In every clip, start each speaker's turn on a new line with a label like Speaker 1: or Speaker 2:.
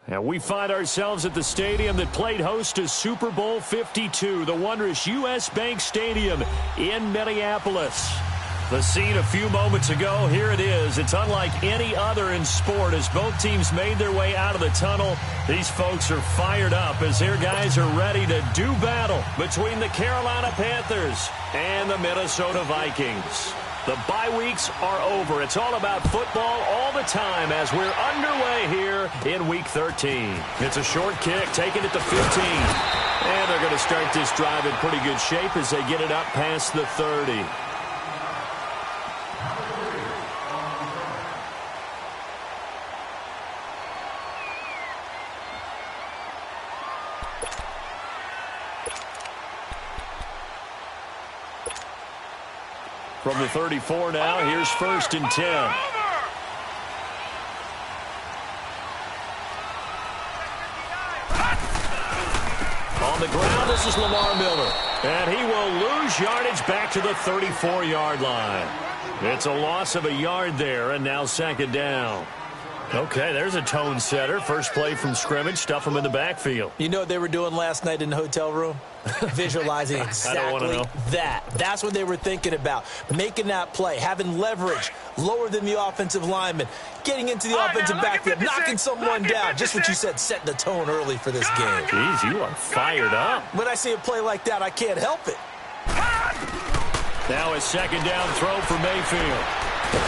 Speaker 1: And we find ourselves at the stadium that played host to Super Bowl 52, the wondrous U.S. Bank Stadium in Minneapolis. The scene a few moments ago, here it is. It's unlike any other in sport as both teams made their way out of the tunnel. These folks are fired up as their guys are ready to do battle between the Carolina Panthers and the Minnesota Vikings. The bye weeks are over. It's all about football all the time as we're underway here in Week 13. It's a short kick, taking it to 15. And they're going to start this drive in pretty good shape as they get it up past the 30. From the 34 now, here's 1st and 10. On the ground, this is Lamar Miller. And he will lose yardage back to the 34-yard line. It's a loss of a yard there, and now 2nd down. Okay, there's a tone setter. First play from scrimmage, stuff them in the backfield.
Speaker 2: You know what they were doing last night in the hotel room? Visualizing exactly that. That's what they were thinking about. Making that play, having leverage, lower than the offensive lineman, getting into the offensive backfield, knocking someone down. Just what you said, setting the tone early for this game.
Speaker 1: Jeez, you are fired up.
Speaker 2: When I see a play like that, I can't help it.
Speaker 1: Now a 2nd down throw for Mayfield.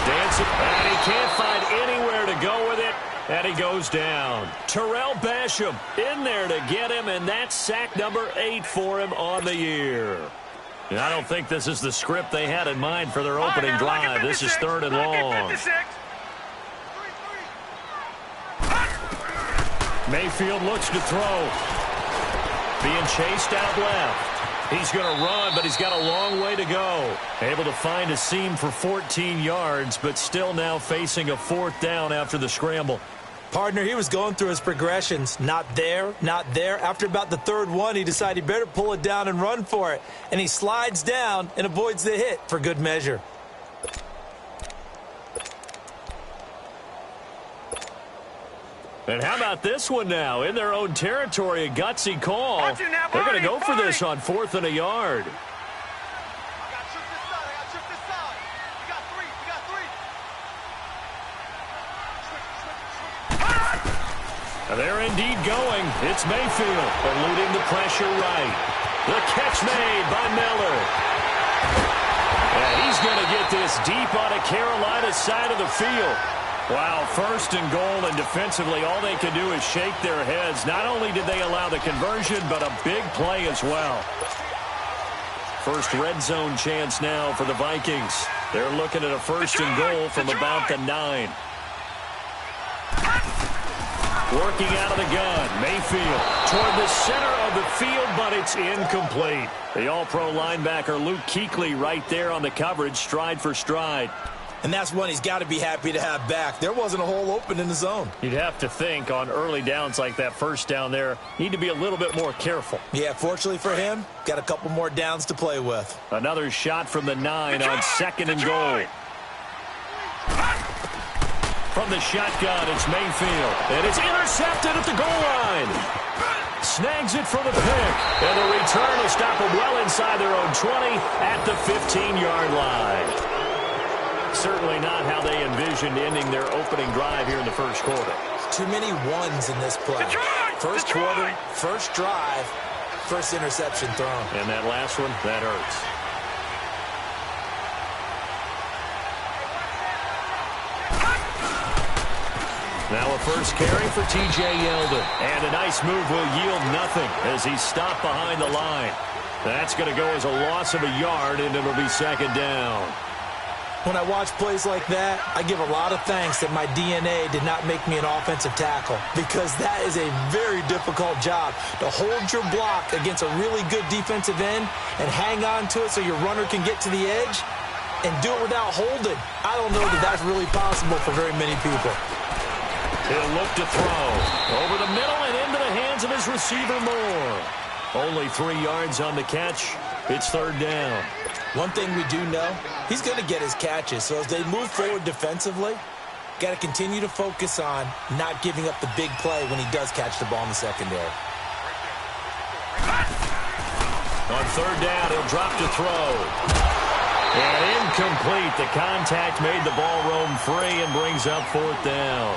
Speaker 1: Dancing, and he can't find anywhere to go with it, and he goes down. Terrell Basham in there to get him, and that's sack number 8 for him on the year. And I don't think this is the script they had in mind for their opening drive. This is 3rd and long. Mayfield looks to throw. Being chased out left. He's going to run, but he's got a long way to go. Able to find a seam for 14 yards, but still now facing a 4th down after the scramble.
Speaker 2: Partner, he was going through his progressions. Not there, not there. After about the 3rd one, he decided he better pull it down and run for it. And he slides down and avoids the hit for good measure.
Speaker 1: And how about this one now? In their own territory, a gutsy call. They're going to go for this on 4th and a yard. And they're indeed going. It's Mayfield eluding the pressure right. The catch made by Miller. And he's going to get this deep on a Carolina side of the field. Wow, 1st and goal, and defensively all they can do is shake their heads. Not only did they allow the conversion, but a big play as well. First red zone chance now for the Vikings. They're looking at a 1st and goal from about the 9. Working out of the gun, Mayfield toward the center of the field, but it's incomplete. The all-pro linebacker Luke Kuechly right there on the coverage, stride for stride.
Speaker 2: And that's one he's got to be happy to have back. There wasn't a hole open in the zone.
Speaker 1: You'd have to think on early downs like that 1st down there, need to be a little bit more careful.
Speaker 2: Yeah, fortunately for him, got a couple more downs to play with.
Speaker 1: Another shot from the 9 on 2nd and goal. From the shotgun, it's Mayfield. And it's intercepted at the goal line. Snags it for the pick. And the return will stop them well inside their own 20 at the 15-yard line. Certainly not how they envisioned ending their opening drive here in the 1st quarter.
Speaker 2: Too many ones in this play. First quarter, first drive, first interception thrown.
Speaker 1: And that last one, that hurts. Now a first carry for T.J. Yeldon. And a nice move will yield nothing as he's stopped behind the line. That's going to go as a loss of a yard, and it'll be 2nd down.
Speaker 2: When I watch plays like that, I give a lot of thanks that my DNA did not make me an offensive tackle, because that is a very difficult job to hold your block against a really good defensive end and hang on to it so your runner can get to the edge and do it without holding. I don't know that that's really possible for very many people.
Speaker 1: He'll look to throw over the middle and into the hands of his receiver Moore. Only 3 yards on the catch. It's 3rd down.
Speaker 2: One thing we do know, he's going to get his catches. So as they move forward defensively, Got to continue to focus on not giving up the big play when he does catch the ball in the secondary.
Speaker 1: On third down, he'll drop to throw. And incomplete. The contact made the ball roam free and brings up fourth down.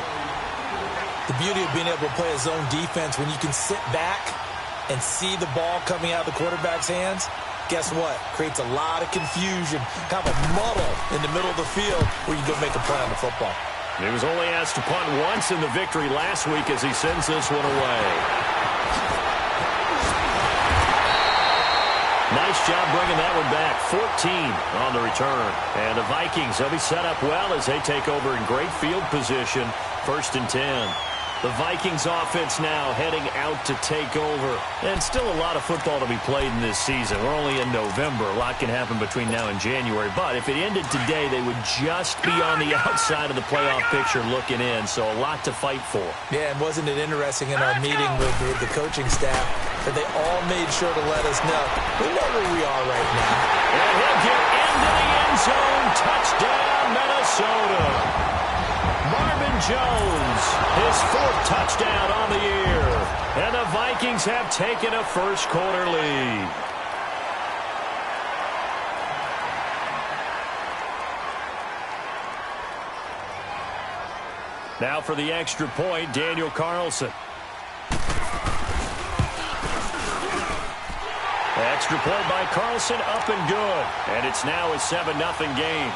Speaker 2: The beauty of being able to play a zone defense when you can sit back and see the ball coming out of the quarterback's hands, guess what? Creates a lot of confusion, kind of a muddle in the middle of the field where you go make a play on the football.
Speaker 1: He was only asked to punt once in the victory last week as he sends this one away. Nice job bringing that one back. 14 on the return. And the Vikings, they'll be set up well as they take over in great field position. 1st and 10. The Vikings offense now heading out to take over. And still a lot of football to be played in this season. We're only in November. A lot can happen between now and January. But if it ended today, they would just be on the outside of the playoff picture looking in. So a lot to fight for.
Speaker 2: Yeah, and wasn't it interesting in our meeting with the coaching staff that they all made sure to let us know, we know where we are right now.
Speaker 1: And he'll get into the end zone. Touchdown, Minnesota. Marvin Jones, his 4th touchdown on the year. And the Vikings have taken a first-quarter lead. Now for the extra point, Daniel Carlson. Extra point by Carlson, up and good. And it's now a 7-0 game.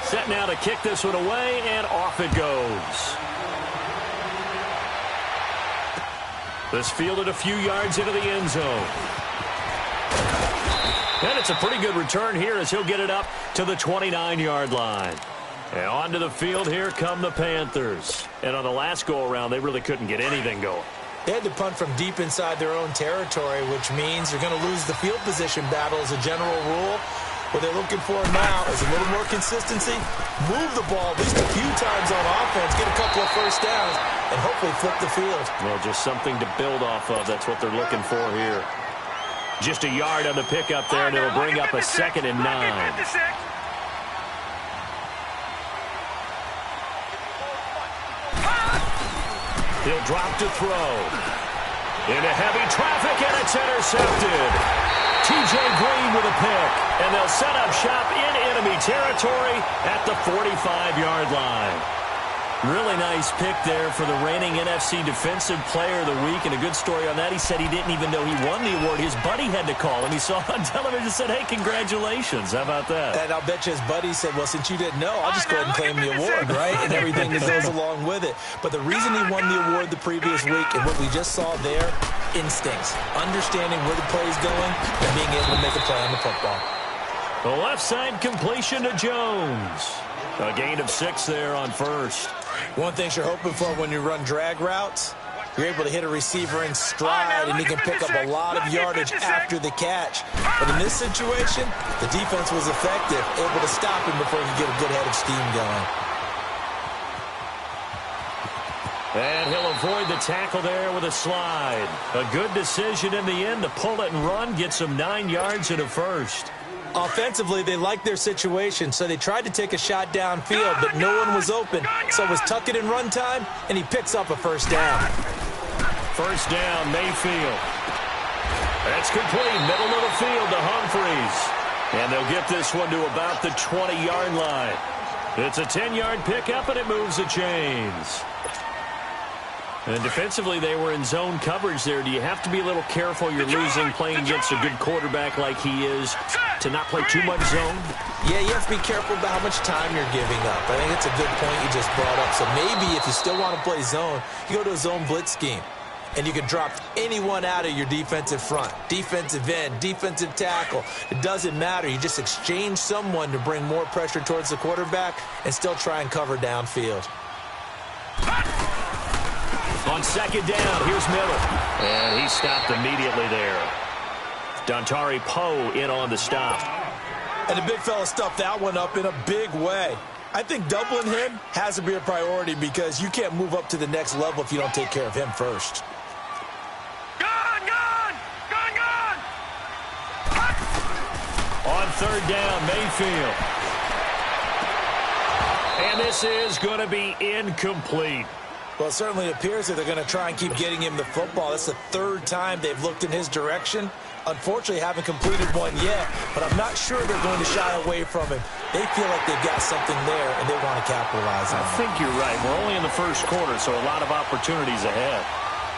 Speaker 1: Set now to kick this one away, and off it goes. This fielded a few yards into the end zone. And it's a pretty good return here as he'll get it up to the 29-yard line. And onto the field, here come the Panthers. And on the last go-around, they really couldn't get anything going.
Speaker 2: They had to punt from deep inside their own territory, which means they're going to lose the field position battle as a general rule. What they're looking for now is a little more consistency, move the ball at least a few times on offense, get a couple of first downs, and hopefully flip the field.
Speaker 1: Well, just something to build off of. That's what they're looking for here. Just a yard on the pickup there, and it'll bring up a 2nd and 9. He'll drop to throw. Into heavy traffic, and it's intercepted. T.J. Green with a pick, and they'll set up shop in enemy territory at the 45-yard line. Really nice pick there for the reigning NFC Defensive Player of the Week, and a good story on that. He said he didn't even know he won the award. His buddy had to call him. He saw it on television and said, hey, congratulations. How about that?
Speaker 2: And I'll bet you his buddy said, well, since you didn't know, I'll just go ahead and claim the award, right? And everything that goes along with it. But the reason he won the award the previous week and what we just saw there, instincts, understanding where the play is going, and being able to make a play on the football.
Speaker 1: The left side completion to Jones. A gain of 6 there on first.
Speaker 2: One thing you're hoping for when you run drag routes, you're able to hit a receiver in stride, and he can pick up a lot of yardage after the catch. But in this situation, the defense was effective, able to stop him before he could get a good head of steam going.
Speaker 1: And he'll avoid the tackle there with a slide. A good decision in the end to pull it and run, get some 9 yards and a first.
Speaker 2: Offensively, they liked their situation, so they tried to take a shot downfield, but no one was open. So it was tuck it in run time, and he picks up a first down.
Speaker 1: First down, Mayfield. That's complete, middle of the field to Humphreys. And they'll get this one to about the 20-yard line. It's a 10-yard pickup, and it moves the chains. And defensively, they were in zone coverage there. Do you have to be a little careful? You're losing playing against a good quarterback like he is to not play too much zone?
Speaker 2: Yeah, you have to be careful about how much time you're giving up. I think it's a good point you just brought up. So maybe if you still want to play zone, you go to a zone blitz scheme. And you can drop anyone out of your defensive front, defensive end, defensive tackle. It doesn't matter. You just exchange someone to bring more pressure towards the quarterback and still try and cover downfield.
Speaker 1: On second down, here's Miller. And he stopped immediately there. Dontari Poe in on the stop.
Speaker 2: And the big fella stuffed that one up in a big way. I think doubling him has to be a priority because you can't move up to the next level if you don't take care of him first.
Speaker 1: third down, Mayfield. And this is going to be incomplete.
Speaker 2: Well, it certainly appears that they're going to try and keep getting him the football. That's the third time they've looked in his direction. Unfortunately, haven't completed one yet, but I'm not sure they're going to shy away from him. They feel like they've got something there, and they want to capitalize on it.
Speaker 1: I think you're right. We're only in the first quarter, so a lot of opportunities ahead.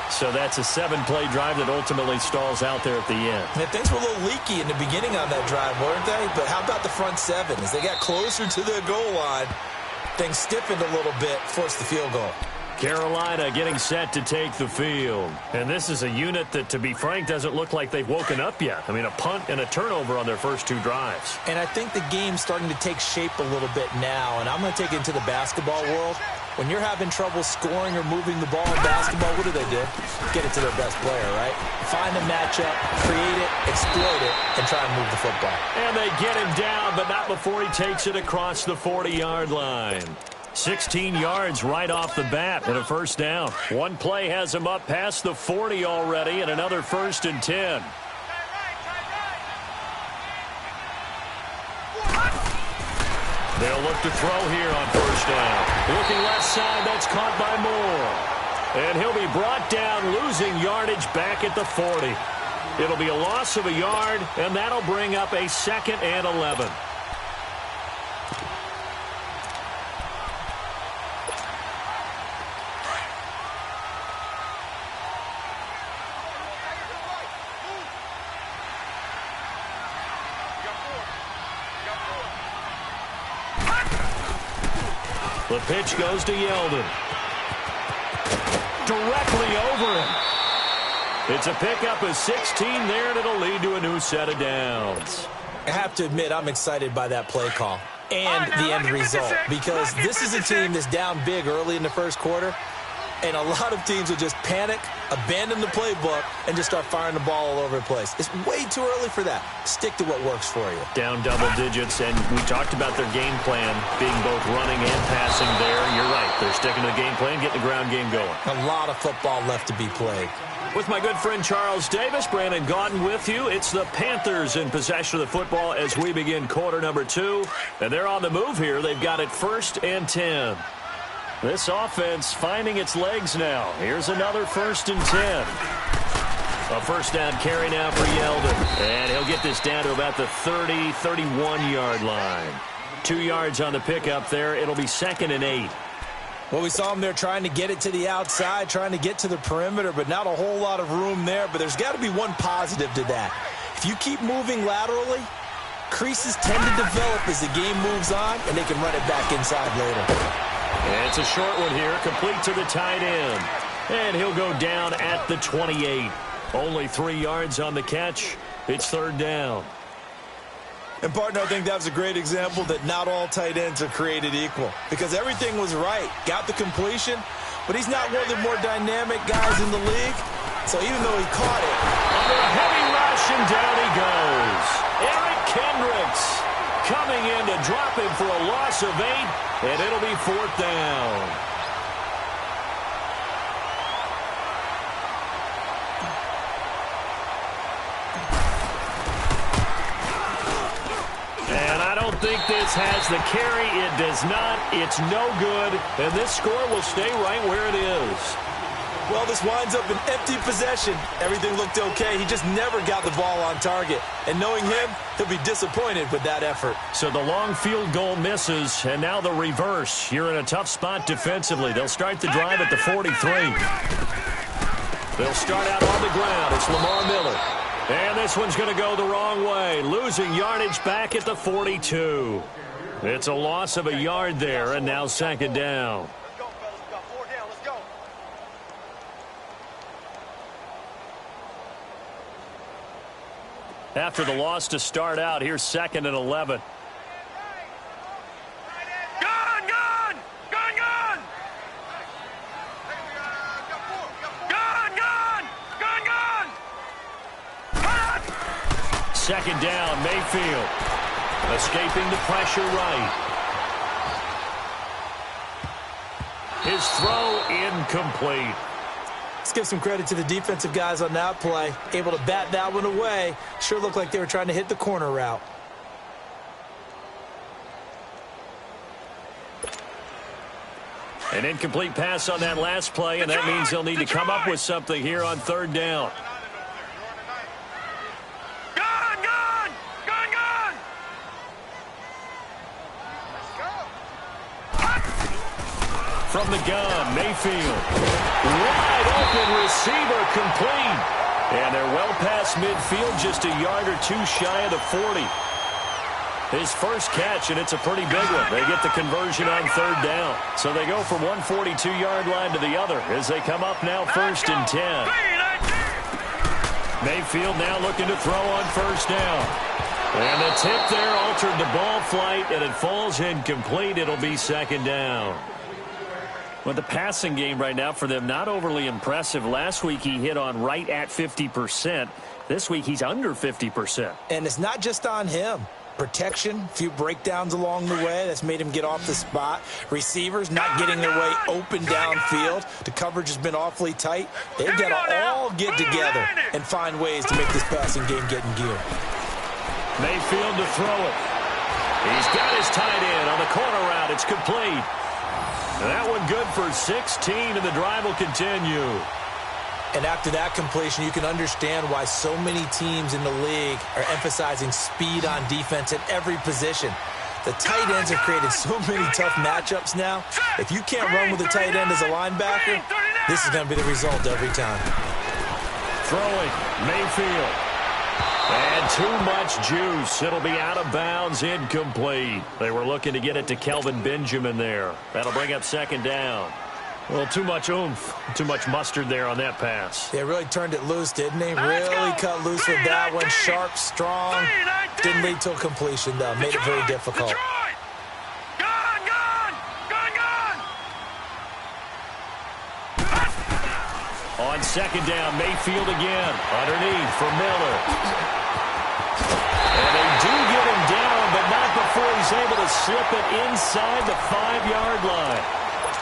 Speaker 1: So that's a 7-play drive that ultimately stalls out there at the end.
Speaker 2: And things were a little leaky in the beginning on that drive, weren't they? But how about the front seven? As they got closer to the goal line, things stiffened a little bit, forced the field goal.
Speaker 1: Carolina getting set to take the field. And this is a unit that, to be frank, doesn't look like they've woken up yet. I mean, a punt and a turnover on their first two drives.
Speaker 2: And I think the game's starting to take shape a little bit now. And I'm going to take it into the basketball world. When you're having trouble scoring or moving the ball in basketball, what do? Get it to their best player, right? Find a matchup, create it, exploit it, and try and move the football.
Speaker 1: And they get him down, but not before he takes it across the 40-yard line. 16 yards right off the bat and a first down. One play has him up past the 40 already, and another 1st and 10. They'll look to throw here on first down. Looking left side, that's caught by Moore. And he'll be brought down, losing yardage back at the 40. It'll be a loss of a yard, and that'll bring up a 2nd and 11. The pitch goes to Yeldon. Directly over him. It's a pickup of 16 there, and it'll lead to a new set of downs.
Speaker 2: I have to admit, I'm excited by that play call and the end result, because this is a team that's down big early in the first quarter, and a lot of teams will just panic, abandon the playbook, and just start firing the ball all over the place. It's way too early for that. Stick to what works for you.
Speaker 1: Down double digits, and we talked about their game plan being both running and passing there. You're right. They're sticking to the game plan, getting the ground game going.
Speaker 2: A lot of football left to be played.
Speaker 1: With my good friend Charles Davis, Brandon Gaudin with you. It's the Panthers in possession of the football as we begin quarter number 2. And they're on the move here. They've got it 1st and 10. This offense finding its legs now. Here's another 1st and 10. A first down carry now for Yeldon. And he'll get this down to about the 30, 31-yard line. 2 yards on the pickup there. It'll be 2nd and 8.
Speaker 2: Well, we saw him there trying to get it to the outside, trying to get to the perimeter, but not a whole lot of room there. But there's got to be one positive to that. If you keep moving laterally, creases tend to develop as the game moves on, and they can run it back inside later.
Speaker 1: And it's a short one here, complete to the tight end. And he'll go down at the 28. Only 3 yards on the catch. It's 3rd down.
Speaker 2: And, partner, I think that was a great example that not all tight ends are created equal, because everything was right. Got the completion, but he's not one of the more dynamic guys in the league. So even though he caught it,
Speaker 1: under a heavy rush, and down he goes. Eric Kendricks coming in to drop him for a loss of 8, and it'll be 4th down. And I don't think this has the carry. It does not. It's no good. And this score will stay right where it is.
Speaker 2: Well, this winds up an empty possession. Everything looked okay. He just never got the ball on target. And knowing him, he'll be disappointed with that effort.
Speaker 1: So the long field goal misses, and now the reverse. You're in a tough spot defensively. They'll start the drive at the 43. They'll start out on the ground. It's Lamar Miller. And this one's going to go the wrong way, losing yardage back at the 42. It's a loss of a yard there, and now 2nd down. After the loss to start out, here's 2nd and 11. Second down, Mayfield. Escaping the pressure right. His throw incomplete.
Speaker 2: Let's give some credit to the defensive guys on that play. Able to bat that one away. Sure looked like they were trying to hit the corner route.
Speaker 1: An incomplete pass on that last play, and that means they'll need to come up with something here on third down. From the gun, Mayfield. Wide open receiver, complete. And they're well past midfield, just a yard or two shy of the 40. His first catch, and it's a pretty big one. They get the conversion on third down. So they go from one 42-yard line to the other as they come up now first and 10. Mayfield now looking to throw on first down. And the tip there altered the ball flight, and it falls incomplete. It'll be second down. Well, the passing game right now for them, not overly impressive. Last week he hit on right at 50%. This week he's under 50%.
Speaker 2: And it's not just on him. Protection, a few breakdowns along the way. That's made him get off the spot. Receivers not getting their way open downfield. The coverage has been awfully tight. They've got to all get together and find ways to make this passing game get in gear.
Speaker 1: Mayfield to throw it. He's got his tight end on the corner route. It's complete. That one good for 16, and the drive will continue.
Speaker 2: And after that completion, you can understand why so many teams in the league are emphasizing speed on defense at every position. The tight ends have created so many tough matchups now. If you can't run with a tight end as a linebacker, this is going to be the result every time.
Speaker 1: Throwing, Mayfield. And too much juice. It'll be out of bounds, incomplete. They were looking to get it to Kelvin Benjamin there. That'll bring up second down. Well, too much oomph, too much mustard there on that pass.
Speaker 2: They really turned it loose, didn't they? Really cut loose with that one. Sharp, strong. Didn't lead to a completion, though. Made it very difficult.
Speaker 1: On second down, Mayfield again. Underneath for Miller. And they do get him down, but not before he's able to slip it inside the 5-yard line.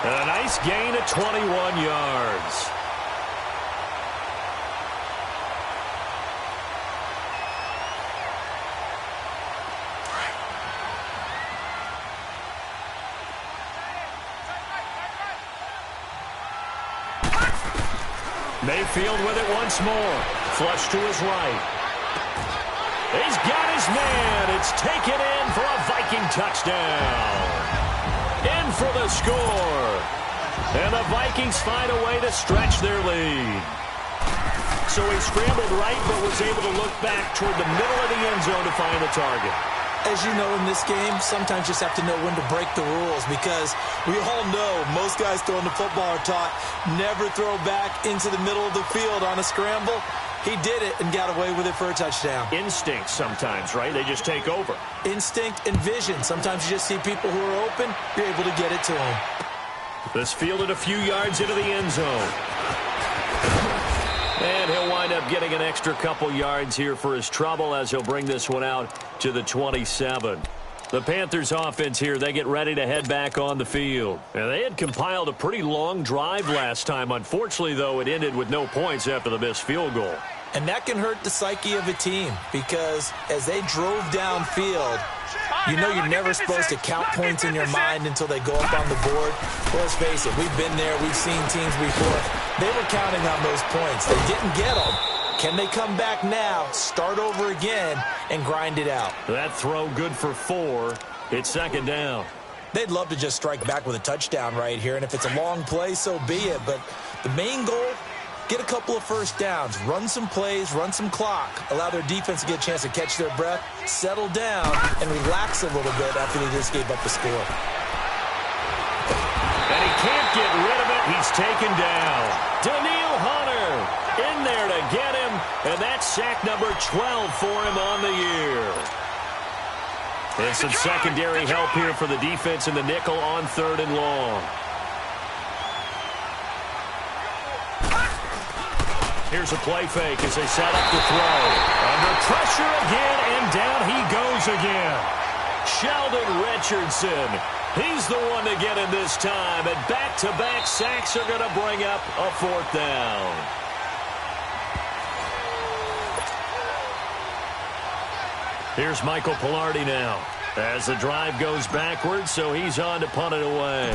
Speaker 1: And a nice gain of 21 yards. Mayfield with it once more. Flush to his right. He's got his man. It's taken in for a Viking touchdown. In for the score. And the Vikings find a way to stretch their lead. So he scrambled right but was able to look back toward the middle of the end zone to find the target.
Speaker 2: As you know, in this game, sometimes you just have to know when to break the rules, because we all know most guys throwing the football are taught never throw back into the middle of the field on a scramble. He did it and got away with it for a touchdown.
Speaker 1: Instinct sometimes, right? They just take over.
Speaker 2: Instinct and vision. Sometimes you just see people who are open, you're able to get it to them.
Speaker 1: This fielded a few yards into the end zone. And he'll wind up getting an extra couple yards here for his trouble as he'll bring this one out to the 27. The Panthers offense here, they get ready to head back on the field. And they had compiled a pretty long drive last time. Unfortunately, though, it ended with no points after the missed field goal.
Speaker 2: And that can hurt the psyche of a team, because as they drove downfield, you know you're never supposed to count points in your mind until they go up on the board. Well, let's face it, we've been there, we've seen teams before. They were counting on those points. They didn't get them. Can they come back now, start over again, and grind it out?
Speaker 1: That throw good for 4. It's second down.
Speaker 2: They'd love to just strike back with a touchdown right here, and if it's a long play, so be it. But the main goal, get a couple of first downs, run some plays, run some clock, allow their defense to get a chance to catch their breath, settle down, and relax a little bit after they just gave up the score.
Speaker 1: And he can't get rid of it. He's taken down. Daniil Hunter in there to get him, and that's sack number 12 for him on the year. And some secondary help here for the defense in the nickel on third and long. Here's a play fake as they set up the throw. Under pressure again, and down he goes again. Sheldon Richardson. He's the one to get him this time, and back-to-back sacks are going to bring up a 4th down. Here's Michael Palardy now. As the drive goes backwards, so he's on to punt it away.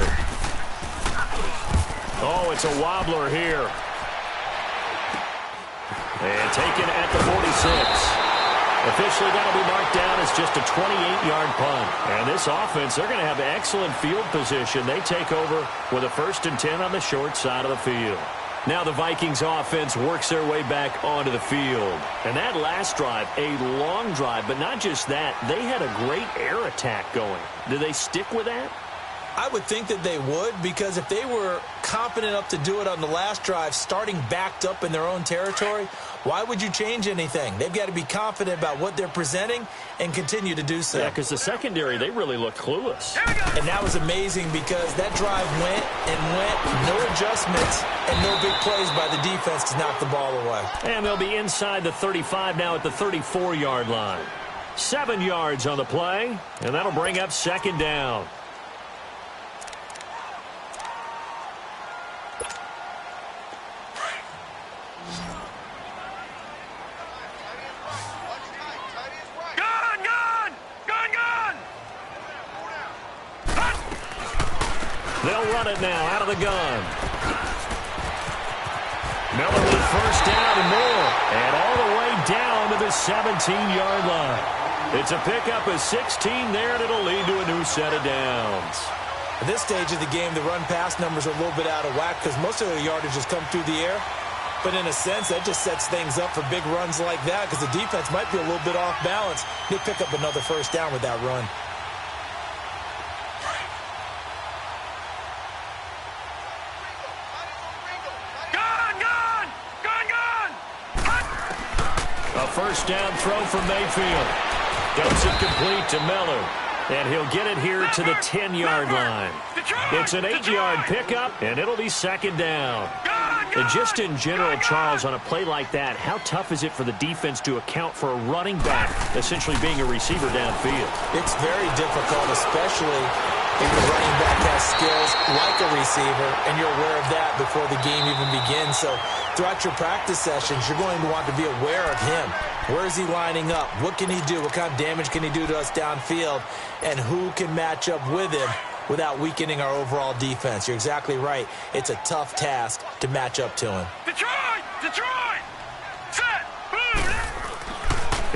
Speaker 1: Oh, it's a wobbler here. And taken at the 46. Officially, that'll be marked down as just a 28-yard punt. And this offense, they're going to have excellent field position. They take over with a 1st and 10 on the short side of the field. Now the Vikings offense works their way back onto the field. And that last drive, a long drive, but not just that. They had a great air attack going. Do they stick with that?
Speaker 2: I would think that they would, because if they were confident enough to do it on the last drive, starting backed up in their own territory, why would you change anything? They've got to be confident about what they're presenting and continue to do so.
Speaker 1: Yeah, because the secondary, they really look clueless.
Speaker 2: And that was amazing because that drive went and went, no adjustments, and no big plays by the defense to knock the ball away.
Speaker 1: And they'll be inside the 35 now at the 34-yard line. 7 yards on the play, and that'll bring up 2nd down. They'll run it now out of the gun. Miller with 1st down and more. And all the way down to the 17-yard line. It's a pickup of 16 there, and it'll lead to a new set of downs.
Speaker 2: At this stage of the game, the run-pass numbers are a little bit out of whack because most of their yardage has come through the air. But in a sense, that just sets things up for big runs like that because the defense might be a little bit off balance. They pick up another 1st down with that run.
Speaker 1: A 1st down throw from Mayfield. Dumps it complete to Miller. And he'll get it here to the 10-yard line. It's an 8-yard pickup, and it'll be 2nd down. And just in general, Charles, on a play like that, how tough is it for the defense to account for a running back essentially being a receiver downfield?
Speaker 2: It's very difficult, especially if the running back has skills like a receiver, and you're aware of that before the game even begins. So throughout your practice sessions, you're going to want to be aware of him. Where is he lining up? What can he do? What kind of damage can he do to us downfield? And who can match up with him without weakening our overall defense? You're exactly right. It's a tough task to match up to him.
Speaker 3: Detroit! Detroit! Set! Boom!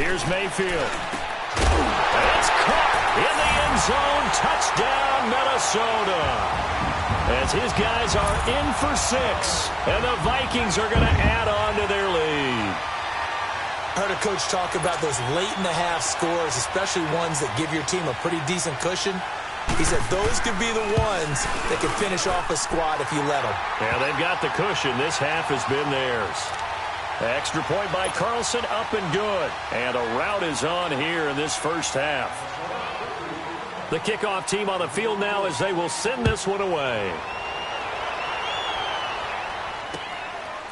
Speaker 1: Here's Mayfield. And it's caught in the end zone. Touchdown, Minnesota. As his guys are in for 6. And the Vikings are going to add on to their lead.
Speaker 2: I heard a coach talk about those late-in-the-half scores, especially ones that give your team a pretty decent cushion. He said those could be the ones that could finish off a squad if you let them.
Speaker 1: Yeah, they've got the cushion. This half has been theirs. Extra point by Carlson, up and good. And a rout is on here in this 1st half. The kickoff team on the field now as they will send this one away.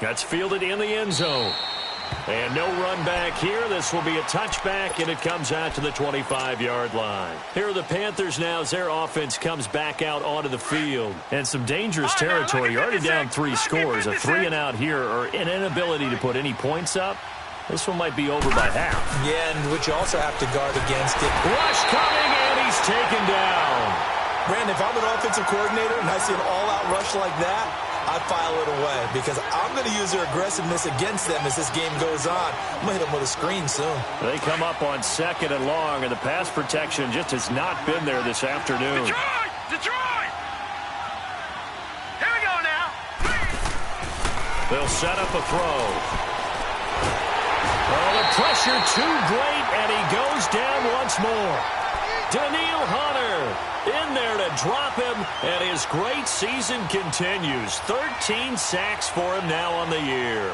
Speaker 1: That's fielded in the end zone. And no run back here. This will be a touchback, and it comes out to the 25-yard line. Here are the Panthers now as their offense comes back out onto the field. And some dangerous territory. You're already down 3 scores. A 3-and-out here, or an inability to put any points up. This one might be over by half.
Speaker 2: Yeah, and which you also have to guard against it.
Speaker 1: Rush coming, and he's taken down.
Speaker 2: Brandon, if I'm an offensive coordinator and I see an all-out rush like that, I file it away because I'm going to use their aggressiveness against them as this game goes on. I'm going to hit them with a screen soon.
Speaker 1: They come up on 2nd and long, and the pass protection just has not been there this afternoon.
Speaker 3: Detroit! Detroit! Here we go now.
Speaker 1: They'll set up a throw. Oh, the pressure too great, and he goes down once more. Daniil Hunter in there to drop him, and his great season continues. 13 sacks for him now on the year.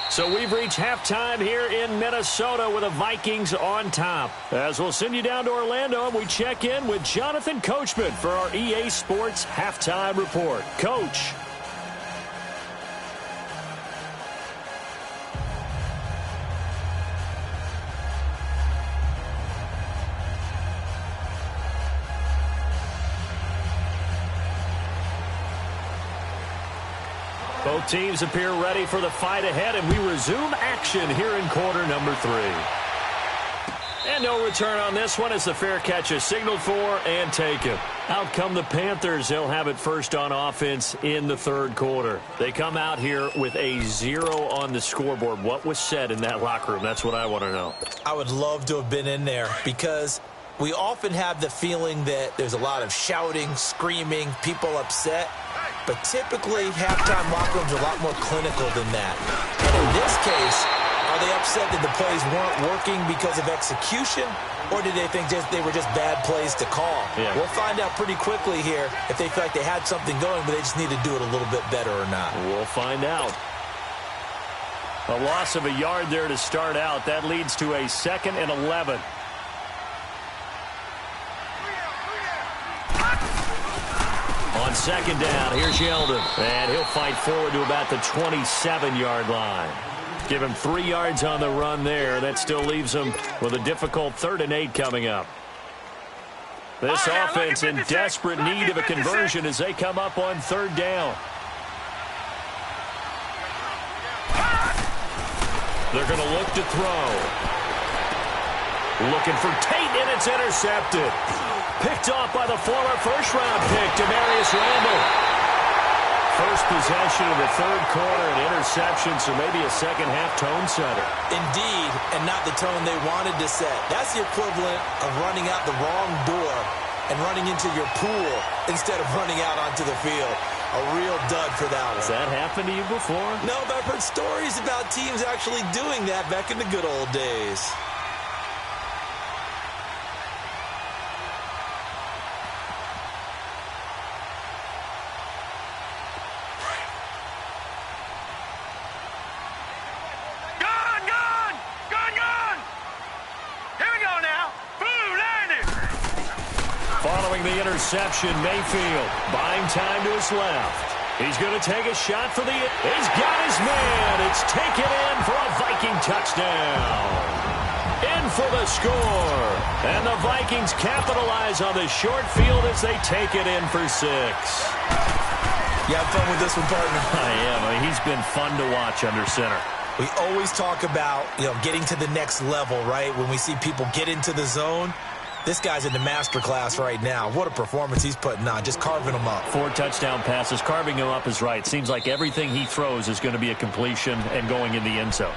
Speaker 1: So we've reached halftime here in Minnesota with the Vikings on top. As we'll send you down to Orlando, and we check in with Jonathan Coachman for our EA Sports Halftime Report. Coach. Both teams appear ready for the fight ahead, and we resume action here in quarter number 3. And no return on this one as the fair catch is signaled for and taken. Out come the Panthers. They'll have it first on offense in the third quarter. They come out here with a 0 on the scoreboard. What was said in that locker room? That's what I want to know.
Speaker 2: I would love to have been in there because we often have the feeling that there's a lot of shouting, screaming, people upset. But typically, halftime locker rooms are a lot more clinical than that. And in this case, are they upset that the plays weren't working because of execution? Or did they think they were just bad plays to call?
Speaker 1: Yeah.
Speaker 2: We'll find out pretty quickly here if they feel like they had something going, but they just need to do it a little bit better or not.
Speaker 1: We'll find out. A loss of a yard there to start out. That leads to a 2nd and 11. On 2nd down, here's Yeldon. And he'll fight forward to about the 27-yard line. Give him 3 yards on the run there. That still leaves him with a difficult 3rd and 8 coming up. This offense in desperate need of a conversion as they come up on 3rd down. They're going to look to throw. Looking for Tate, and it's intercepted. Picked off by the former first-round pick, Demarius Randall. First possession of the third quarter, an interception, so maybe a second-half tone setter.
Speaker 2: Indeed, and not the tone they wanted to set. That's the equivalent of running out the wrong door and running into your pool instead of running out onto the field. A real dud for that one.
Speaker 1: Has that happened to you before?
Speaker 2: No, but I've heard stories about teams actually doing that back in the good old days.
Speaker 1: The interception, Mayfield buying time to his left. He's going to take a shot for the... He's got his man. It's taken in for a Viking touchdown. In for the score. And the Vikings capitalize on the short field as they take it in for 6.
Speaker 2: You have fun with this one, partner?
Speaker 1: I am. I mean, he's been fun to watch under center.
Speaker 2: We always talk about, getting to the next level, right? When we see people get into the zone. This guy's in the master class right now. What a performance he's putting on, just carving them up.
Speaker 1: 4 touchdown passes. Carving him up is right. Seems like everything he throws is going to be a completion and going in the end zone.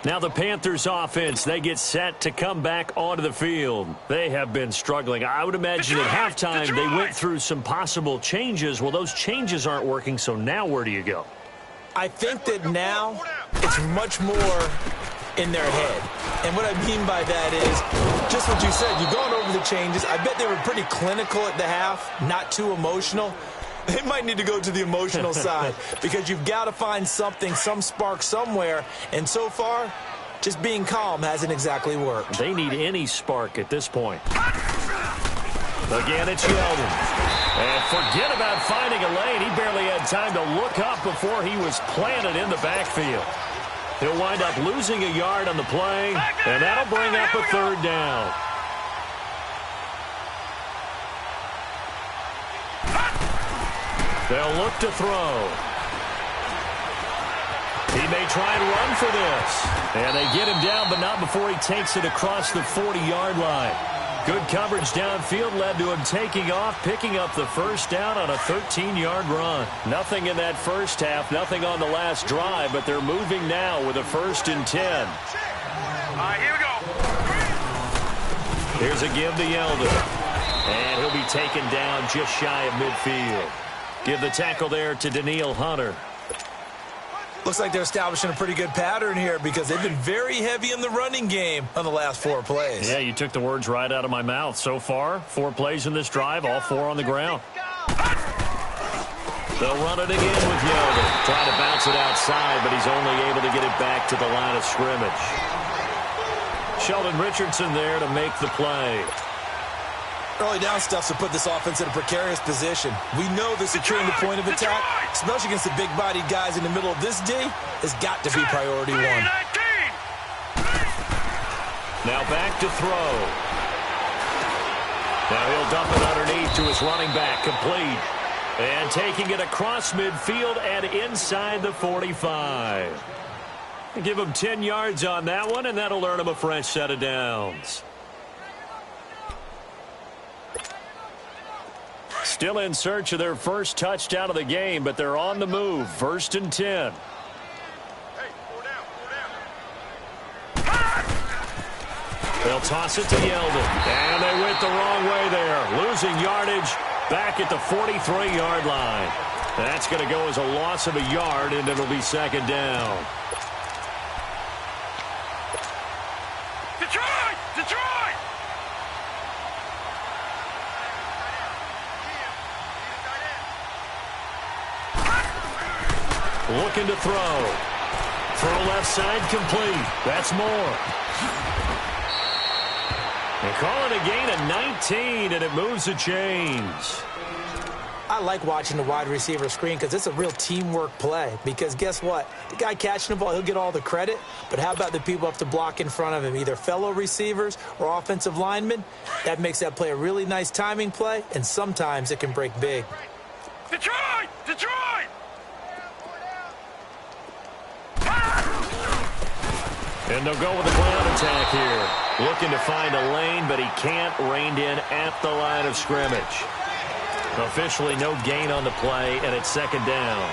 Speaker 1: Now the Panthers offense, they get set to come back onto the field. They have been struggling. I would imagine at halftime they went through some possible changes. Well, those changes aren't working, so now where do you go?
Speaker 2: I think that now it's much more in their head. And what I mean by that is just what you said. You've gone over the changes. I bet they were pretty clinical at the half, not too emotional. They might need to go to the emotional side because you've got to find something, some spark somewhere. And so far, just being calm hasn't exactly worked.
Speaker 1: They need any spark at this point. Again, it's Yeldon. And forget about finding a lane. He barely had time to look up before he was planted in the backfield. He'll wind up losing a yard on the play, and that'll bring up a 3rd down. They'll look to throw. He may try and run for this. And they get him down, but not before he takes it across the 40-yard line. Good coverage downfield led to him taking off, picking up the first down on a 13-yard run. Nothing in that first half, nothing on the last drive, but they're moving now with a 1st and 10.
Speaker 3: All right, here we go.
Speaker 1: Here's a give to Yeldon. And he'll be taken down just shy of midfield. Give the tackle there to Daniil Hunter.
Speaker 2: Looks like they're establishing a pretty good pattern here because they've been very heavy in the running game on the last 4 plays.
Speaker 1: Yeah, you took the words right out of my mouth. So far, 4 plays in this drive, all 4 on the ground. They'll run it again with Yeldon. Trying to bounce it outside, but he's only able to get it back to the line of scrimmage. Sheldon Richardson there to make the play.
Speaker 2: Early down stuff to put this offense in a precarious position. We know that securing the point of attack, especially against the big-bodied guys in the middle of this day, has got to be priority 1.
Speaker 1: Now back to throw. Now he'll dump it underneath to his running back, complete. And taking it across midfield and inside the 45. Give him 10 yards on that one, and that'll earn him a fresh set of downs. Still in search of their first touchdown of the game, but they're on the move. 1st and 10. They'll toss it to Yeldon. And they went the wrong way there. Losing yardage back at the 43-yard line. That's going to go as a loss of a yard, and it'll be 2nd down.
Speaker 3: Detroit! Detroit!
Speaker 1: Looking to throw. Throw left side complete. That's more. They call it a gain of 19, and it moves the chains.
Speaker 2: I like watching the wide receiver screen because it's a real teamwork play. Because guess what? The guy catching the ball, he'll get all the credit. But how about the people up to block in front of him, either fellow receivers or offensive linemen? That makes that play a really nice timing play, and sometimes it can break big.
Speaker 3: Detroit! Detroit!
Speaker 1: And they'll go with a ground attack here. Looking to find a lane, but he can't. Reined in at the line of scrimmage. Officially no gain on the play, and it's 2nd down.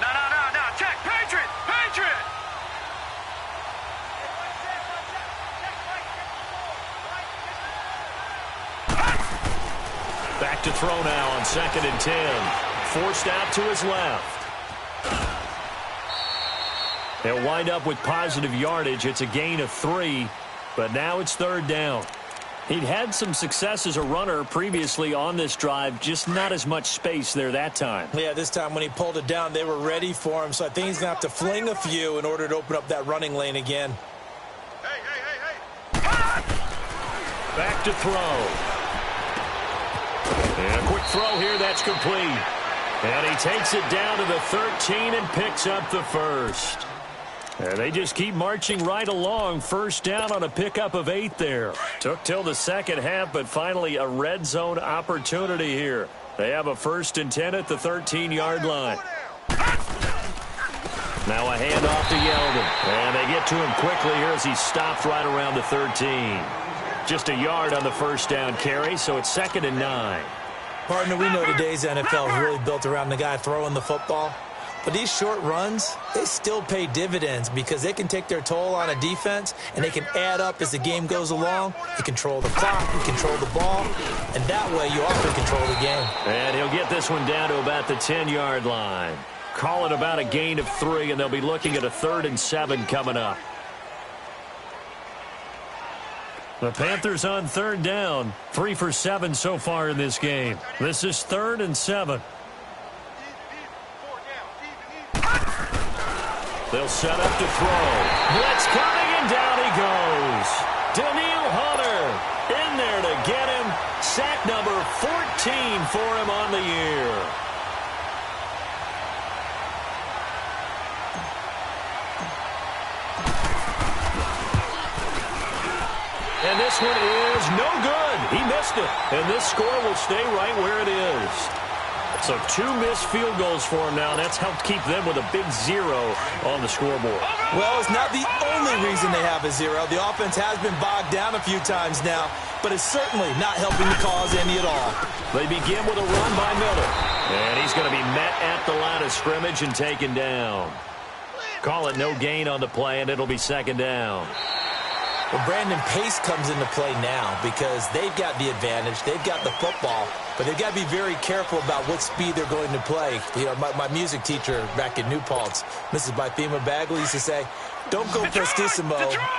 Speaker 3: No. Check. Patriot! Patriot!
Speaker 1: Back to throw now on 2nd and 10. Forced out to his left. They'll wind up with positive yardage. It's a gain of 3, but now it's 3rd down. He'd had some success as a runner previously on this drive, just not as much space there that time.
Speaker 2: Yeah, this time when he pulled it down, they were ready for him, so I think he's going to have to fling a few in order to open up that running lane again.
Speaker 3: Hey!
Speaker 1: Back to throw. And a quick throw here, that's complete. And he takes it down to the 13 and picks up the first. And they just keep marching right along. 1st down on a pickup of 8 there. Took till the 2nd half, but finally a red zone opportunity here. They have a 1st and 10 at the 13-yard line. Now a handoff to Yeldon. And they get to him quickly here as he stopped right around the 13. Just a yard on the 1st down carry, so it's 2nd and 9.
Speaker 2: Partner, we know today's NFL is really built around the guy throwing the football. But these short runs, they still pay dividends because they can take their toll on a defense, and they can add up as the game goes along. You control the clock, you control the ball, and that way you also control the game.
Speaker 1: And he'll get this one down to about the 10-yard line. Call it about a gain of 3, and they'll be looking at a 3rd and 7 coming up. The Panthers on 3rd down, 3 for 7 so far in this game. This is 3rd and 7. They'll set up to throw. Blitz coming, and down he goes. Daniil Hunter in there to get him. Sack number 14 for him on the year. And this one is no good. He missed it. And this score will stay right where it is. So 2 missed field goals for him now, and that's helped keep them with a big 0 on the scoreboard.
Speaker 2: Well, it's not the only reason they have a 0. The offense has been bogged down a few times now, but it's certainly not helping the cause any at all.
Speaker 1: They begin with a run by Miller. And he's going to be met at the line of scrimmage and taken down. Call it no gain on the play, and it'll be 2nd down.
Speaker 2: Well, Brandon, pace comes into play now because they've got the advantage. They've got the football, but they've got to be very careful about what speed they're going to play. You know, my music teacher back in New Paltz, Mrs. Bythema Bagley, used to say, don't go prestissimo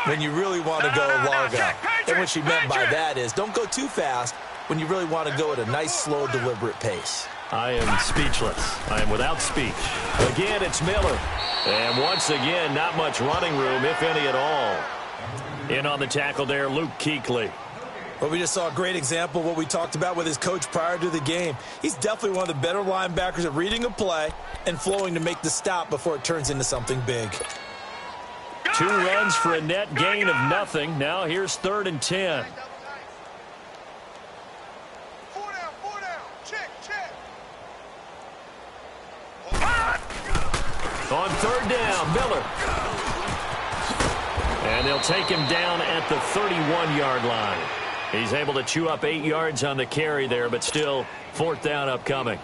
Speaker 2: when you really want to go largo. And what she meant by that is don't go too fast when you really want to go at a nice, slow, deliberate pace.
Speaker 1: I am speechless. I am without speech. Again, it's Miller. And once again, not much running room, if any at all. In on the tackle there, Luke Kuechly.
Speaker 2: Well, we just saw a great example of what we talked about with his coach prior to the game. He's definitely one of the better linebackers at reading a play and flowing to make the stop before it turns into something big.
Speaker 3: Go!
Speaker 1: 2 runs for a net gain of nothing. Now here's 3rd and 10.
Speaker 3: 4 down. Check.
Speaker 1: On 3rd down, Miller. And they'll take him down at the 31-yard line. He's able to chew up 8 yards on the carry there, but still 4th down upcoming.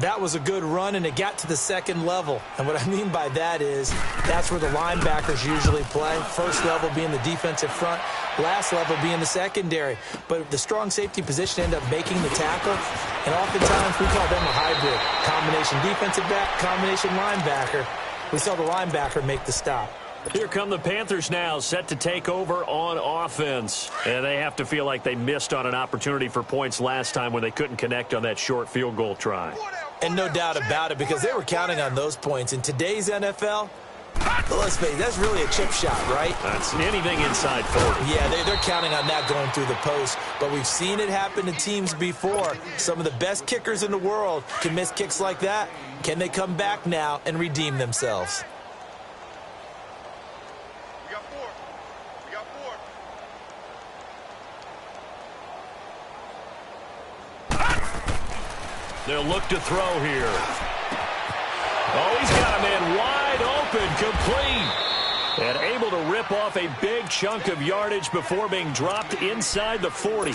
Speaker 2: That was a good run, and it got to the 2nd level. And what I mean by that is that's where the linebackers usually play. First level being the defensive front, last level being the secondary. But the strong safety position ended up making the tackle, and oftentimes we call them a hybrid. Combination defensive back, combination linebacker. We saw the linebacker make the stop.
Speaker 1: Here come the Panthers now, set to take over on offense. And they have to feel like they missed on an opportunity for points last time when they couldn't connect on that short field goal try.
Speaker 2: And no doubt about it, because they were counting on those points. In today's NFL, let's face it, that's really a chip shot, right?
Speaker 1: That's anything inside 40.
Speaker 2: Yeah, they're counting on that going through the post. But we've seen it happen to teams before. Some of the best kickers in the world can miss kicks like that. Can they come back now and redeem themselves?
Speaker 3: We got 4.
Speaker 1: They'll look to throw here. Oh, he's got a man wide open, complete. And able to rip off a big chunk of yardage before being dropped inside the 40.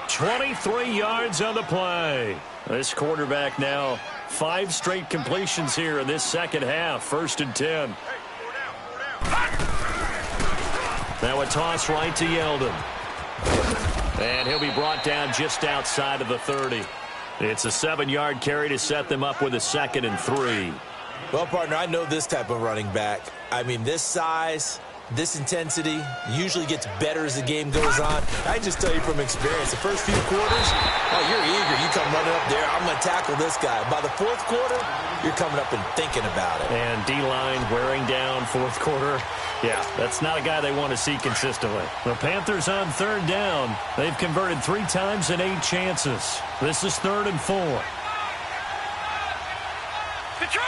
Speaker 1: 23 yards on the play. This quarterback now 5 straight completions here in this second half. 1st and 10. Now a toss right to Yeldon. And he'll be brought down just outside of the 30. It's a 7-yard carry to set them up with a 2nd and 3.
Speaker 2: Well, partner, I know this type of running back. I mean, this size, this intensity usually gets better as the game goes on. I can just tell you from experience, the first few quarters, oh, you're eager. You come running up there, I'm going to tackle this guy. By the 4th quarter, you're coming up and thinking about it.
Speaker 1: And D-line wearing down 4th quarter. Yeah, that's not a guy they want to see consistently. The Panthers on 3rd down. They've converted 3 times in 8 chances. This is 3rd and 4.
Speaker 3: Detroit!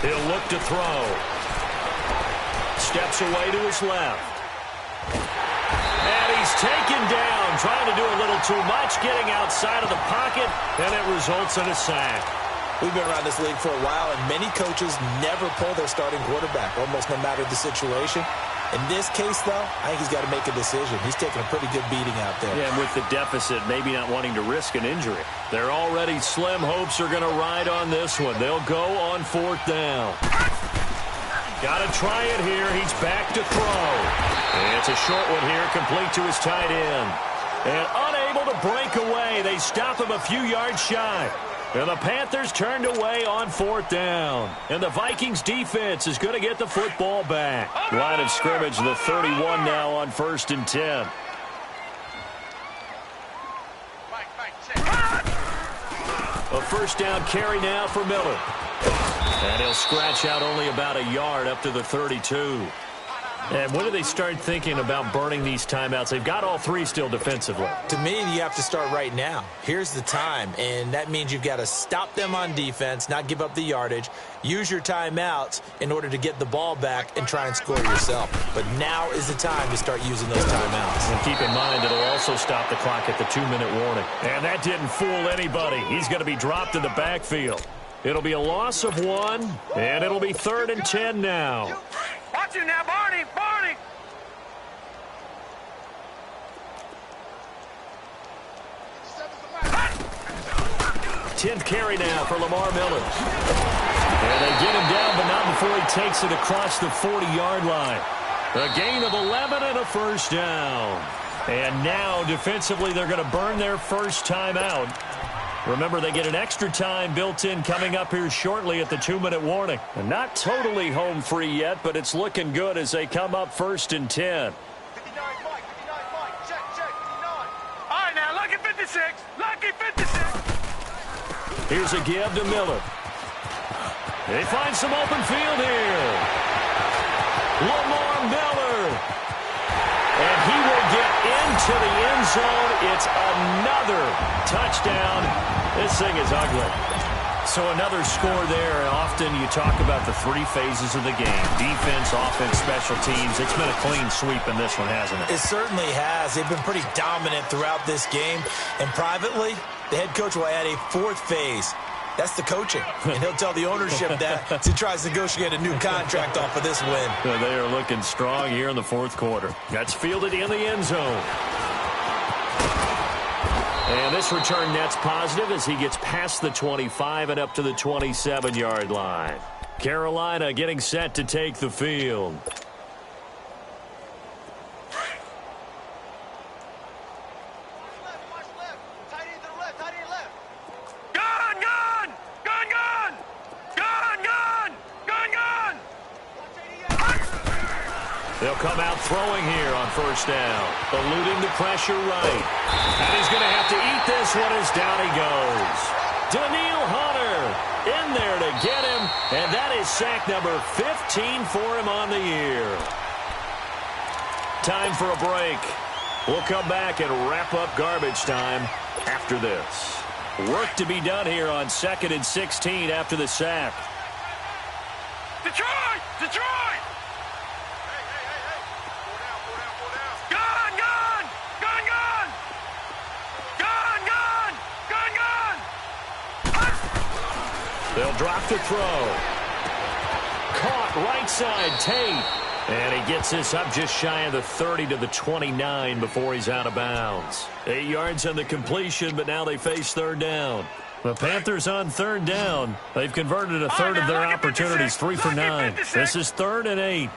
Speaker 1: He'll look to throw. Steps away to his left. And he's taken down, trying to do a little too much, getting outside of the pocket, and it results in a sack.
Speaker 2: We've been around this league for a while, and many coaches never pull their starting quarterback, almost no matter the situation. In this case, though, I think he's got to make a decision. He's taking a pretty good beating out there.
Speaker 1: Yeah, and with the deficit, maybe not wanting to risk an injury. Their already slim hopes are going to ride on this one. They'll go on 4th down. Got to try it here. He's back to throw. And it's a short one here, complete to his tight end. And unable to break away. They stop him a few yards shy. And the Panthers turned away on 4th down. And the Vikings defense is going to get the football back. Line of scrimmage, the 31 now on 1st and 10. A 1st down carry now for Miller. And he'll scratch out only about a yard up to the 32. And when do they start thinking about burning these timeouts? They've got all 3 still defensively.
Speaker 2: To me, you have to start right now. Here's the time, and that means you've got to stop them on defense, not give up the yardage, use your timeouts in order to get the ball back and try and score yourself. But now is the time to start using those timeouts.
Speaker 1: And keep in mind, it'll also stop the clock at the 2-minute warning. And that didn't fool anybody. He's going to be dropped in the backfield. It'll be a loss of 1, and it'll be 3rd and 10 now.
Speaker 3: Watch him now, Barney!
Speaker 1: 10th carry now for Lamar Miller. And they get him down, but not before he takes it across the 40-yard line. A gain of 11 and a 1st down. And now, defensively, they're going to burn their first timeout. Remember, they get an extra time built in coming up here shortly at the 2-minute warning. And not totally home free yet, but it's looking good as they come up 1st and 10.
Speaker 3: 59 Mike, check, 59. All right, now, lucky 56, lucky 56.
Speaker 1: Here's a give to Miller. They find some open field here. Lamar Miller. he will get into the end zone. It's another touchdown. This thing is ugly. So another score there, and often you talk about the three phases of the game. Defense, offense, special teams. It's been a clean sweep in this one, hasn't it?
Speaker 2: It certainly has. They've been pretty dominant throughout this game. And privately, the head coach will add a fourth phase. That's the coaching. And he'll tell the ownership that as he tries to negotiate a new contract off of this win.
Speaker 1: They are looking strong here in the fourth quarter. That's fielded in the end zone. And this return net's positive as he gets past the 25 and up to the 27-yard line. Carolina getting set to take the field. They'll come out throwing here on first down, eluding the pressure right. And he's going to have to eat this one as down he goes. Daniil Hunter in there to get him, and that is sack number 15 for him on the year. Time for a break. We'll come back and wrap up garbage time after this. Work to be done here on 2nd and 16 after the sack.
Speaker 3: Detroit! Detroit!
Speaker 1: They'll drop the throw. Caught right side, Tate. And he gets this up just shy of the 30 to the 29 before he's out of bounds. 8 yards on the completion, but now they face third down. The Panthers on third down. They've converted a third of their opportunities, 3 for 9. This is 3rd and 8.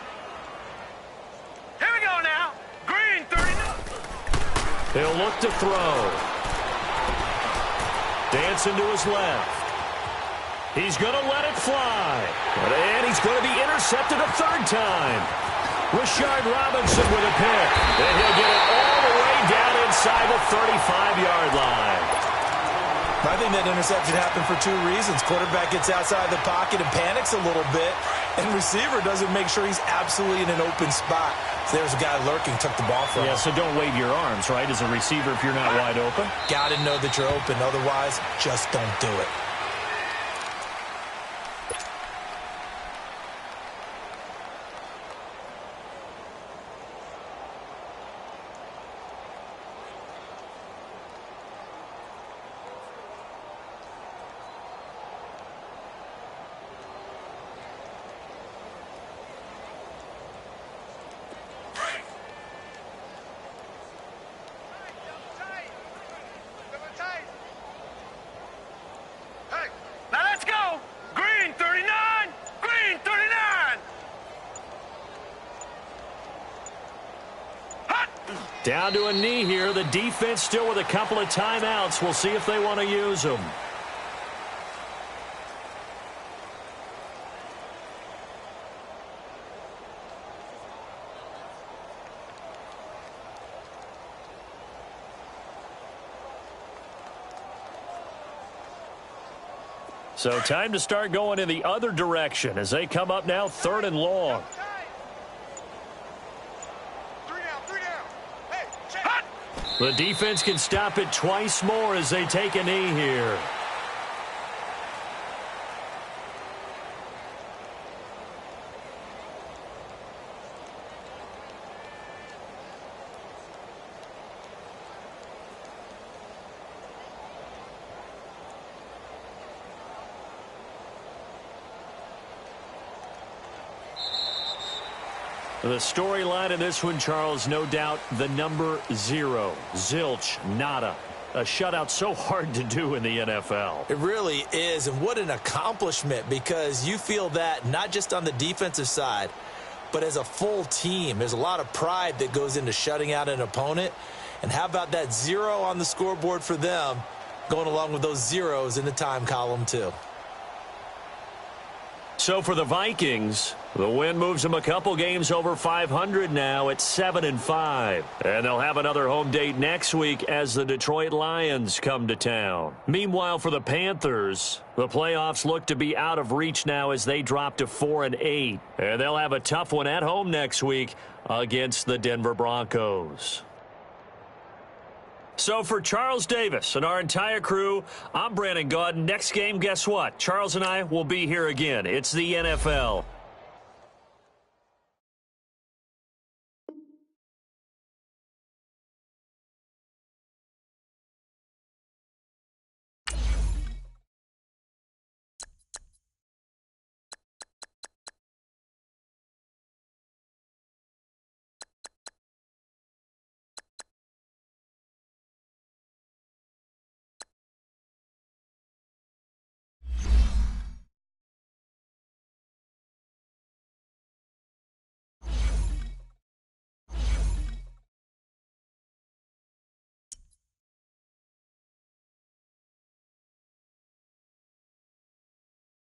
Speaker 3: Here we go now. Green, 39.
Speaker 1: He'll look to throw. Dancing to his left. He's going to let it fly. And he's going to be intercepted a third time. Rashard Robinson with a pick. And he'll get it all the way down inside the 35-yard line.
Speaker 2: I think that interception happened for 2 reasons. Quarterback gets outside the pocket and panics a little bit. And receiver doesn't make sure he's absolutely in an open spot. So there's a guy lurking, took the ball from him.
Speaker 1: Yeah, so don't wave your arms, right, as a receiver if you're not wide open.
Speaker 2: Got to know that you're open. Otherwise, just don't do it.
Speaker 1: Down to a knee here. The defense still with a couple of timeouts. We'll see if they want to use them. So time to start going in the other direction as they come up now 3rd and long. The defense can stop it twice more as they take a knee here. The storyline in this one, Charles, no doubt the number 0. Zilch, nada. A shutout so hard to do in the NFL.
Speaker 2: It really is, and what an accomplishment, because you feel that not just on the defensive side, but as a full team. There's a lot of pride that goes into shutting out an opponent. And how about that 0 on the scoreboard for them, going along with those zeros in the time column too.
Speaker 1: So for the Vikings, the win moves them a couple games over 500 now at 7-5. And they'll have another home date next week as the Detroit Lions come to town. Meanwhile, for the Panthers, the playoffs look to be out of reach now as they drop to 4-8. And they'll have a tough one at home next week against the Denver Broncos. So for Charles Davis and our entire crew, I'm Brandon Gaudin. Next game, guess what? Charles and I will be here again. It's the NFL.